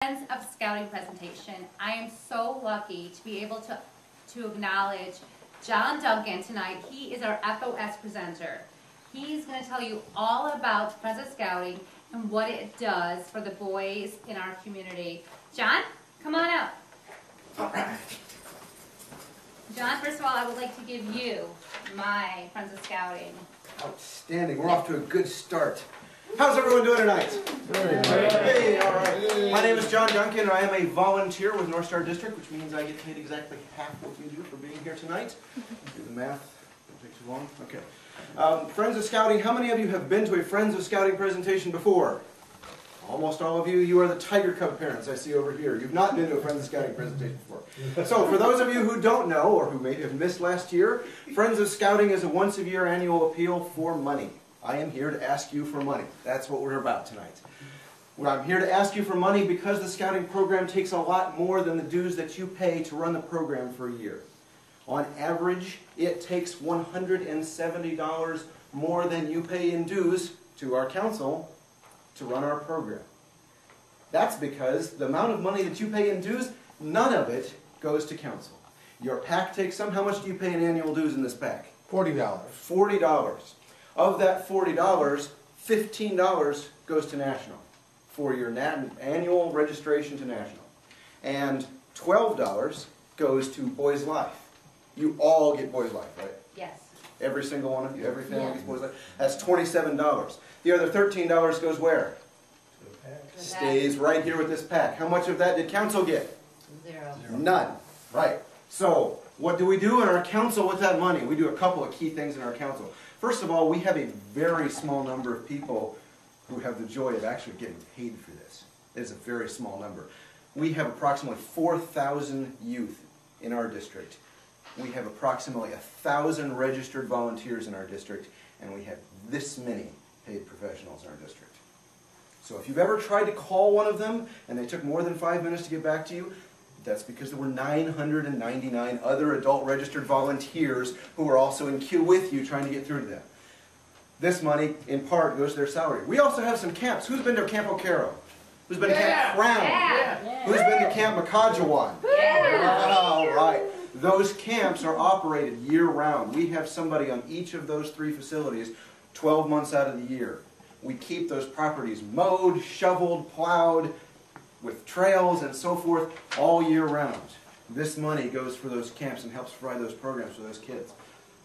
Friends of Scouting presentation. I am so lucky to be able to acknowledge John Duncan tonight. He is our FOS presenter. He's going to tell you all about Friends of Scouting and what it does for the boys in our community. John, come on up. John, first of all, I would like to give you my Friends of Scouting. Outstanding. We're off to a good start. How's everyone doing tonight? Hey, all right. My name is John Duncan, and I am a volunteer with North Star District, which means I get paid exactly half what you do for being here tonight. Do the math. Don't take too long. Okay. Friends of Scouting. How many of you have been to a Friends of Scouting presentation before? Almost all of you. You are the Tiger Cub parents I see over here. You've not been to a Friends of Scouting presentation before. So for those of you who don't know, or who may have missed last year, Friends of Scouting is a once-a-year annual appeal for money. I am here to ask you for money. That's what we're about tonight. I'm here to ask you for money because the Scouting program takes a lot more than the dues that you pay to run the program for a year. On average, it takes $170 more than you pay in dues to our council to run our program. That's because the amount of money that you pay in dues, none of it goes to council. Your PAC takes some. How much do you pay in annual dues in this PAC? $40. $40. Of that $40, $15 goes to National for your annual registration to National. And $12 goes to Boys Life. You all get Boys Life, right? Yes. Every single one of you, every family gets Boys Life. That's $27. The other $13 goes where? Stays right here with this PAC. How much of that did council get? Zero. None. Right. So, what do we do in our council with that money? We do a couple of key things in our council. First of all, we have a very small number of people who have the joy of actually getting paid for this. It is a very small number. We have approximately 4,000 youth in our district. We have approximately 1,000 registered volunteers in our district, and we have this many paid professionals in our district. So if you've ever tried to call one of them and they took more than 5 minutes to get back to you, that's because there were 999 other adult registered volunteers who were also in queue with you trying to get through to them. This money, in part, goes to their salary. We also have some camps. Who's been to Camp O'Carroll? Who's been to Camp Crown? Yeah. Who's been to Camp Makajawan? Yeah. All right. Those camps are operated year-round. We have somebody on each of those 3 facilities 12 months out of the year. We keep those properties mowed, shoveled, plowed, with trails and so forth all year round. This money goes for those camps and helps provide those programs for those kids.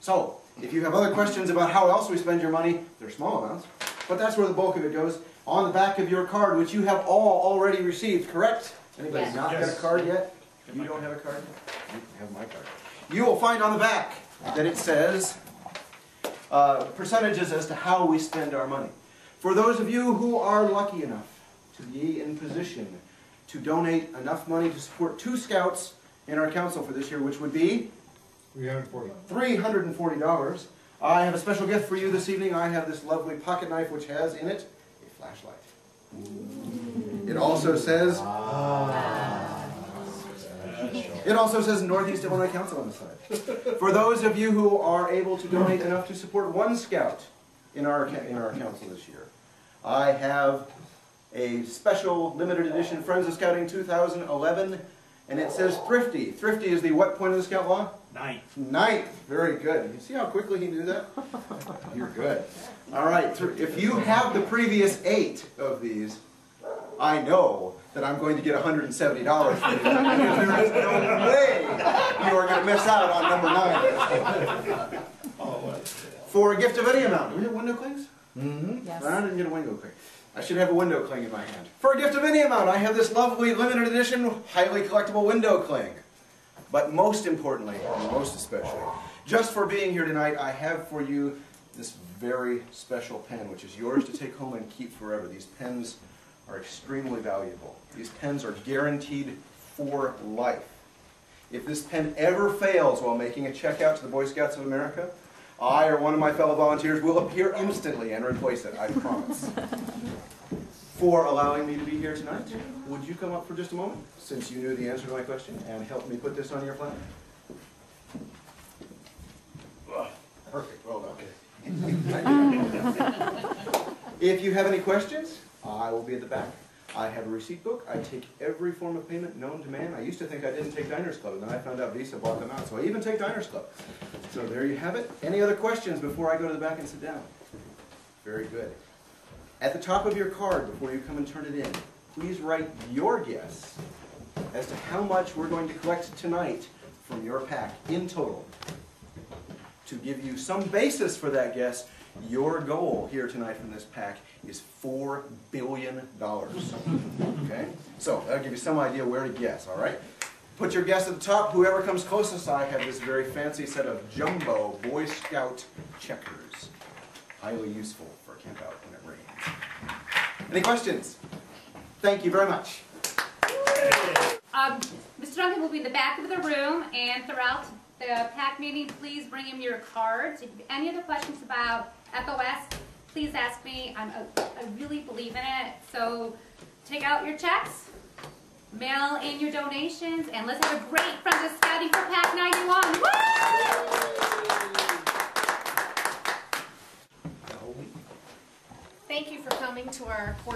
So, if you have other questions about how else we spend your money, they're small amounts, but that's where the bulk of it goes. On the back of your card, which you have all already received, correct? Anybody not got a card yet? You don't have a card yet? You have my card. You will find on the back that it says percentages as to how we spend our money. For those of you who are lucky enough to be in position to donate enough money to support 2 scouts in our council for this year, which would be $340. I have a special gift for you this evening. I have this lovely pocket knife which has in it a flashlight. It also says Northeast Illinois Council on the side. For those of you who are able to donate enough to support 1 scout in our council this year, I have a special limited edition Friends of Scouting 2011, and it says Thrifty. Thrifty is the what point of the Scout Law? 9th. 9th. Very good. You see how quickly he knew that? You're good. All right. If you have the previous 8 of these, I know that I'm going to get $170 for you. And there is no way you are going to miss out on number 9. For a gift of any amount. Do we have window clings? Mm-hmm. Yes. I didn't get a window cling. I should have a window cling in my hand. For a gift of any amount, I have this lovely limited edition, highly collectible window cling. But most importantly, and most especially, just for being here tonight, I have for you this very special pen, which is yours to take home and keep forever. These pens are extremely valuable. These pens are guaranteed for life. If this pen ever fails while making a check out to the Boy Scouts of America, I or one of my fellow volunteers will appear instantly and replace it, I promise. For allowing me to be here tonight, would you come up for just a moment, since you knew the answer to my question, and help me put this on your platter? Perfect. Well done. Okay. If you have any questions, I will be at the back. I have a receipt book. I take every form of payment known to man. I used to think I didn't take Diners Club, and then I found out Visa bought them out. So I even take Diners Club. So there you have it. Any other questions before I go to the back and sit down? Very good. At the top of your card, before you come and turn it in, please write your guess as to how much we're going to collect tonight from your pack in total. To give you some basis for that guess, your goal here tonight from this pack is $4 billion. Okay? So that'll give you some idea where to guess, all right? Put your guess at the top. Whoever comes closest, I have this very fancy set of jumbo Boy Scout checkers. Highly useful for a camp out when it rains. Any questions? Thank you very much. Mr. Duncan will be in the back of the room, and throughout the pack meeting, please bring him your cards. If you have any other questions about FOS, please ask me. I really believe in it. So take out your checks, mail in your donations, and let's have a great Friends of Scouting for Pack 91. Woo! Thank you for coming to our quarter.